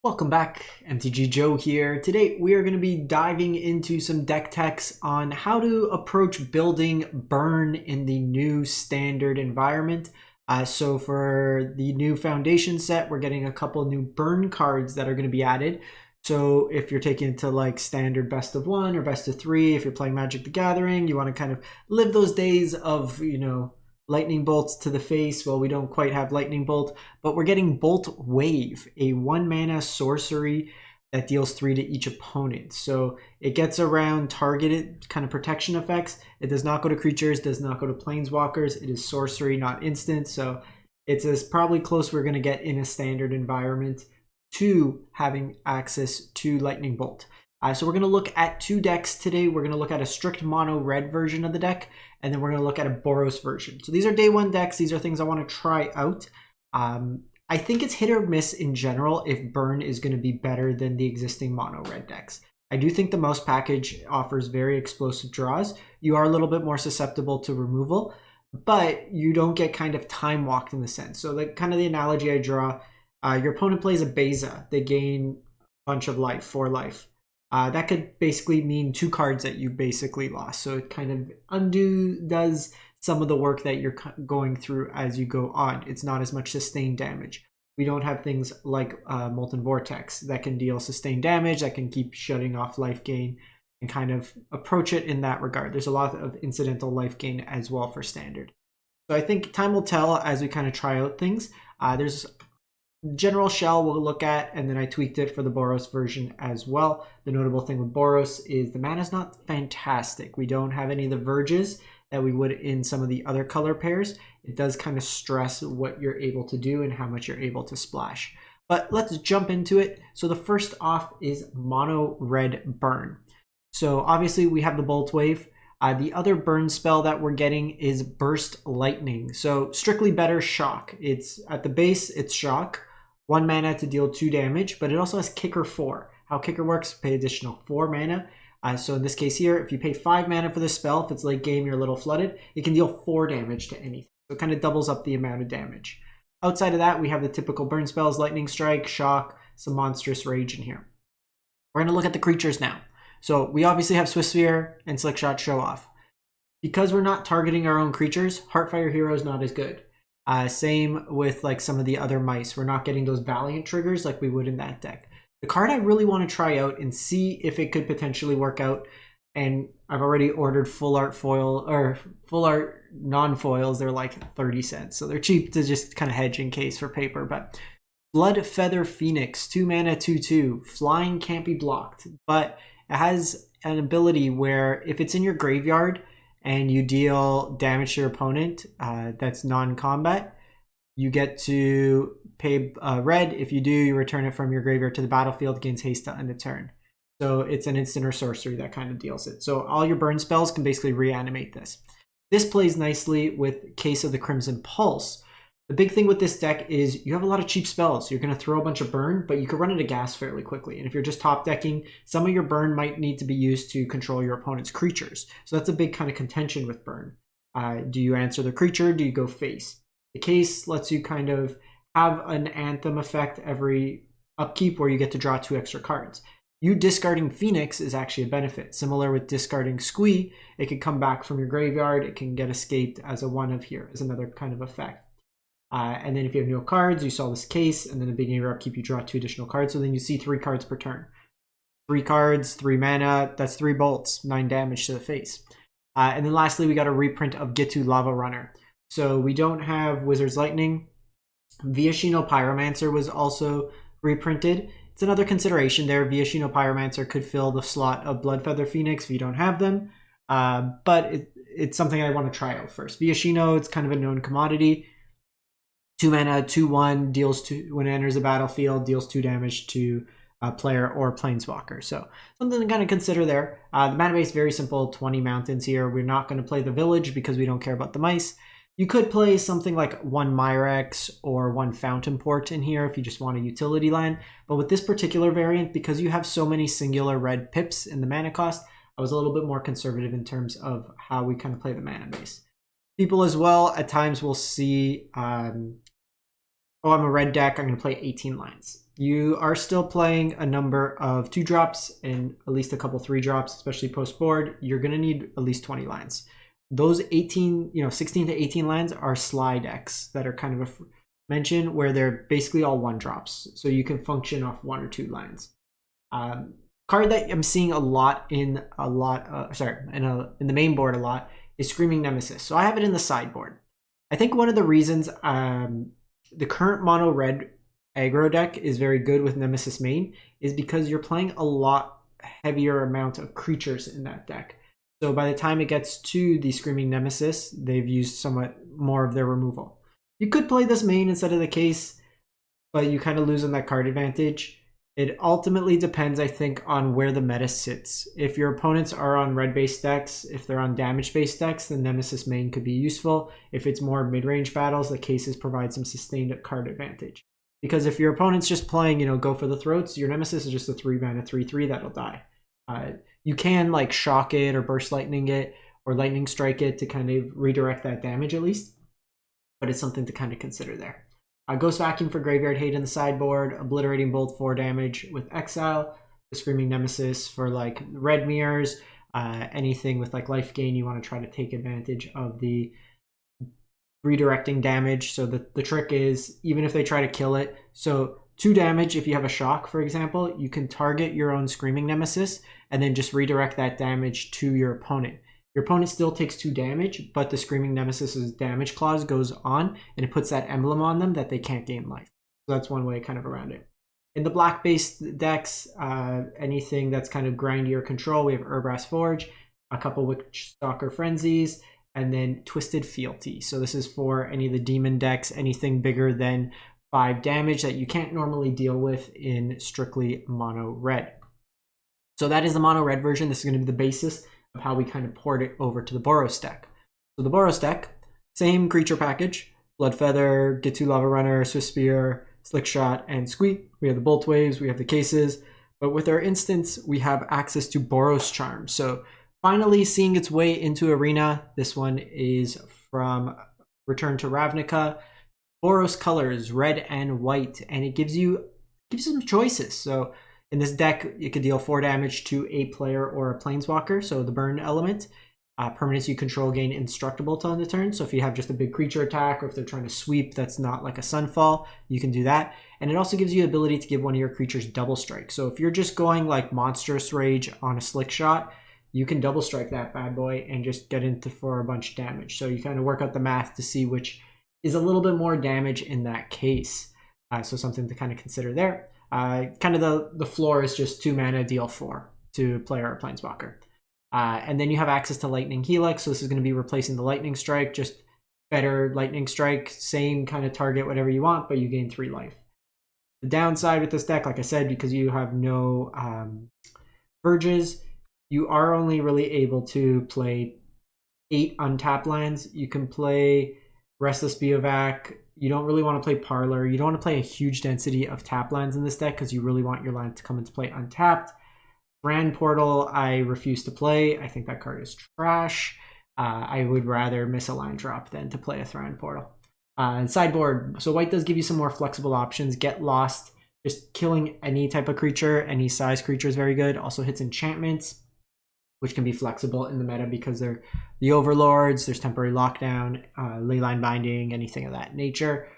Welcome back, MTG Joe here. Today we are going to be diving into some deck techs on how to approach building burn in the new standard environment. So for the new foundation set, we're getting a couple new burn cards that are going to be added. So if you're taking it to like standard best of one or best of three, if you're playing Magic the Gathering, you want to kind of live those days of, lightning bolts to the face. Well, we don't quite have lightning bolt, but we're getting boltwave, a 1-mana sorcery that deals 3 to each opponent. So it gets around targeted kind of protection effects. It does not go to creatures, does not go to planeswalkers. It is sorcery, not instant. So it's as probably close we're going to get in a standard environment to having access to lightning bolt. So we're going to look at two decks today. We're going to look at a strict mono red version of the deck, and then we're going to look at a Boros version. So these are day one decks. These are things I want to try out. I think it's hit or miss in general if burn is going to be better than the existing mono red decks. I do think the mouse package offers very explosive draws. You are a little bit more susceptible to removal, but you don't get kind of time walked in the sense. So like kind of the analogy I draw, your opponent plays a Beza. They gain a bunch of life, 4 life. That could basically mean 2 cards that you basically lost. So it kind of does some of the work that you're going through as you go on. It's not as much sustained damage. We don't have things like Molten Vortex that can deal sustained damage, that can keep shutting off life gain and kind of approach it in that regard. There's a lot of incidental life gain as well for standard. So I think time will tell as we kind of try out things. There's general shell we'll look at, and then I tweaked it for the Boros version as well. The notable thing with Boros is the mana is not fantastic. We don't have any of the verges that we would in some of the other color pairs. It does kind of stress what you're able to do and how much you're able to splash. But let's jump into it. So the first off is mono red burn. So obviously we have the boltwave. The other burn spell that we're getting is burst lightning. So strictly better shock. It's at the base, it's shock. 1 mana to deal 2 damage, but it also has Kicker 4. How Kicker works, pay additional 4 mana. So in this case here, if you pay 5 mana for this spell, if it's late game, you're a little flooded, it can deal 4 damage to anything. So it kind of doubles up the amount of damage. Outside of that, we have the typical burn spells, Lightning Strike, Shock, some Monstrous Rage in here. We're going to look at the creatures now. So we obviously have Swift Sphere and Slick Shot Show Off. Because we're not targeting our own creatures, Heartfire Hero is not as good. Same with like some of the other mice. We're not getting those Valiant triggers like we would in that deck. The card I really want to try out and see if it could potentially work out, and I've already ordered full art foil or full art non-foils. They're like 30 cents, so they're cheap to just kind of hedge in case for paper. But Blood Feather Phoenix, 2 mana, 2/2. Flying can't be blocked, but it has an ability where if it's in your graveyard and you deal damage to your opponent that's non-combat, you get to pay red. If you do, you return it from your graveyard to the battlefield, gains haste to end a turn. So it's an instant or sorcery that kind of deals it. So all your burn spells can basically reanimate this. This plays nicely with Case of the Crimson Pulse. The big thing with this deck is you have a lot of cheap spells. You're going to throw a bunch of burn, but you can run out of gas fairly quickly. And if you're just top decking, some of your burn might need to be used to control your opponent's creatures. So that's a big kind of contention with burn. Do you answer the creature? Do you go face? The Case lets you kind of have an Anthem effect every upkeep where you get to draw 2 extra cards. You discarding Phoenix is actually a benefit. Similar with discarding Squee, it can come back from your graveyard. It can get escaped as a 1 of here, as another kind of effect. And then if you have no cards, you saw this Case, and then at the beginning of your upkeep, you draw 2 additional cards. So then you see 3 cards per turn. 3 cards, 3 mana, that's 3 bolts, 9 damage to the face. And then lastly, we got a reprint of Gitu Lava Runner. So we don't have Wizard's Lightning. Viashino Pyromancer was also reprinted. It's another consideration there. Viashino Pyromancer could fill the slot of Bloodfeather Phoenix if you don't have them. But it's something I want to try out first. Viashino, it's kind of a known commodity. 2 mana, 2/1, deals 2 when it enters the battlefield, deals 2 damage to a player or planeswalker. So something to kind of consider there. The mana base very simple, 20 mountains here. We're not going to play the village because we don't care about the mice. You could play something like 1 Myrex or 1 Fountain Port in here if you just want a utility land. But with this particular variant, because you have so many singular red pips in the mana cost, I was a little bit more conservative in terms of how we kind of play the mana base. People as well at times will see, oh, I'm a red deck, I'm going to play 18 lines. you are still playing a number of 2-drops and at least a couple 3-drops, especially post board. You're going to need at least 20 lands. Those 18, 16 to 18 lands are Sly decks that are kind of mentioned where they're basically all 1-drops. So you can function off 1 or 2 lands. Card that I'm seeing a lot in the main board a lot is Screaming Nemesis. So I have it in the sideboard. I think one of the reasons the current mono red aggro deck is very good with Nemesis main is because you're playing a lot heavier amount of creatures in that deck. So by the time it gets to the Screaming Nemesis, they've used somewhat more of their removal. You could play this main instead of the case, but you kind of lose on that card advantage. It ultimately depends, I think, on where the meta sits. If your opponents are on red-based decks, if they're on damage-based decks, then Nemesis main could be useful. If it's more mid-range battles, the cases provide some sustained card advantage. Because if your opponent's just playing, go for the throats, your Nemesis is just a 3-mana 3/3 that'll die. You can like shock it or burst lightning it or lightning strike it to kind of redirect that damage at least, but it's something to kind of consider there. Ghost Vacuum for Graveyard Hate in the sideboard, Obliterating Bolt 4 damage with Exile, the Screaming Nemesis for like red mirrors, anything with like life gain, you want to try to take advantage of the redirecting damage. So the trick is, even if they try to kill it, so 2 damage, if you have a shock, for example, you can target your own Screaming Nemesis and then just redirect that damage to your opponent. Your opponent still takes 2 damage, but the Screaming Nemesis's damage clause goes on, and it puts that emblem on them that they can't gain life. So that's one way kind of around it. In the black-based decks, anything that's kind of grindy or control, we have Urbrass Forge, a couple Witchstalker Frenzies, and then Twisted Fealty. So this is for any of the demon decks, anything bigger than 5 damage that you can't normally deal with in strictly mono red. So that is the mono red version. This is going to be the basis of how we kind of port it over to the Boros deck. So the Boros deck, same creature package: Bloodfeather, Get 2 Lava Runner, Swift Spear, Slick Shot, and Squeak. We have the Bolt Waves, we have the cases, but with our instance, we have access to Boros Charm. So finally seeing its way into Arena. This one is from Return to Ravnica. Boros colors, red and white, and it gives you some choices. So in this deck, you could deal 4 damage to a player or a planeswalker, so the burn element. Permanents you control gain indestructible till end of turn. So if you have just a big creature attack, or if they're trying to sweep that's not like a Sunfall, you can do that. And it also gives you the ability to give one of your creatures double strike. So if you're just going like Monstrous Rage on a Slick Shot, you can double strike that bad boy and just get into for a bunch of damage. So you kind of work out the math to see which is a little bit more damage in that case. So something to kind of consider there. Kind of the floor is just 2 mana, deal 4 to player or planeswalker. And then you have access to Lightning Helix. So this is going to be replacing the Lightning Strike, just better Lightning Strike, same kind of target, whatever you want, but you gain 3 life. The downside with this deck, like I said, because you have no Verges, you are only really able to play 8 untapped lands. You can play Restless Biovac. You don't really want to play Parlor. You don't want to play a huge density of tap lands in this deck because you really want your land to come into play untapped. Brand Portal, I refuse to play. I think that card is trash. I would rather miss a line drop than to play a Thran Portal. And sideboard, so white does give you some more flexible options. Get Lost, just killing any type of creature, any size creature is very good. Also hits enchantments, which can be flexible in the meta because they're the overlords. There's temporary lockdown, leyline binding, anything of that nature.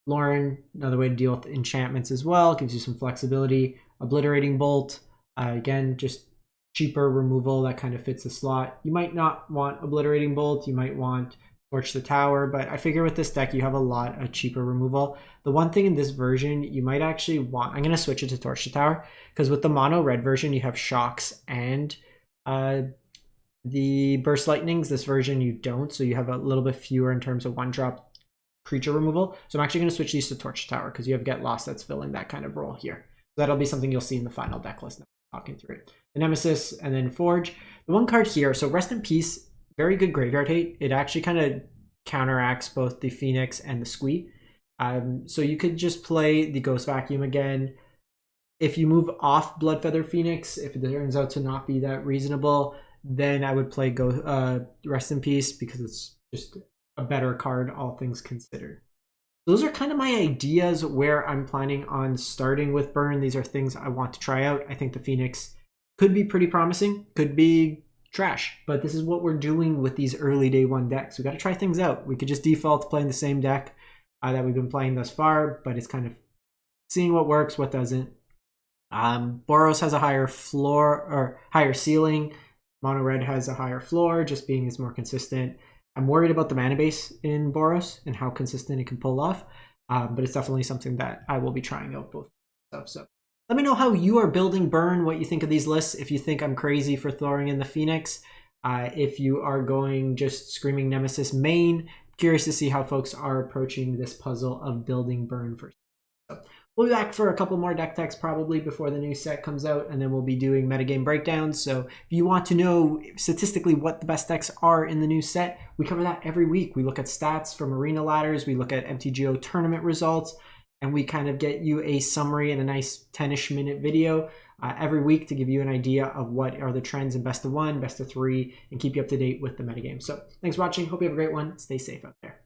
Lauren, another way to deal with enchantments as well, gives you some flexibility. Obliterating Bolt, again, just cheaper removal that kind of fits the slot. You might not want Obliterating Bolt, you might want Torch the Tower, but I figure with this deck you have a lot of cheaper removal. The one thing in this version you might actually want, I'm going to switch it to Torch the Tower, because with the mono red version you have Shocks and the Burst Lightnings. This version you don't, so you have a little bit fewer in terms of 1-drop creature removal. So I'm actually going to switch these to Torch Tower because you have Get Lost that's filling that kind of role here. So that'll be something you'll see in the final deck list. Talking through it. The Nemesis and then Forge. The one card here, so Rest in Peace, very good graveyard hate. It actually kind of counteracts both the Phoenix and the Squee. So you could just play the Ghost Vacuum again. If you move off Bloodfeather Phoenix, if it turns out to not be that reasonable, then I would play Rest in Peace because it's just a better card, all things considered. Those are kind of my ideas where I'm planning on starting with Burn. These are things I want to try out. I think the Phoenix could be pretty promising, could be trash, but this is what we're doing with these early day one decks. We got to try things out. We could just default to playing the same deck that we've been playing thus far, but it's kind of seeing what works, what doesn't. Boros has a higher floor or higher ceiling. Mono red has a higher floor, just being is more consistent. I'm worried about the mana base in Boros and how consistent it can pull off, but it's definitely something that I will be trying out both stuff. So let me know how you are building Burn, what you think of these lists. If you think I'm crazy for throwing in the Phoenix, if you are going just Screaming Nemesis main, curious to see how folks are approaching this puzzle of building Burn first. So we'll be back for a couple more deck techs probably before the new set comes out, and then we'll be doing metagame breakdowns. So if you want to know statistically what the best decks are in the new set, we cover that every week. We look at stats from arena ladders, we look at MTGO tournament results, and we kind of get you a summary in a nice 10-ish minute video every week to give you an idea of what are the trends in best of 1, best of 3, and keep you up to date with the metagame. So thanks for watching. Hope you have a great one. Stay safe out there.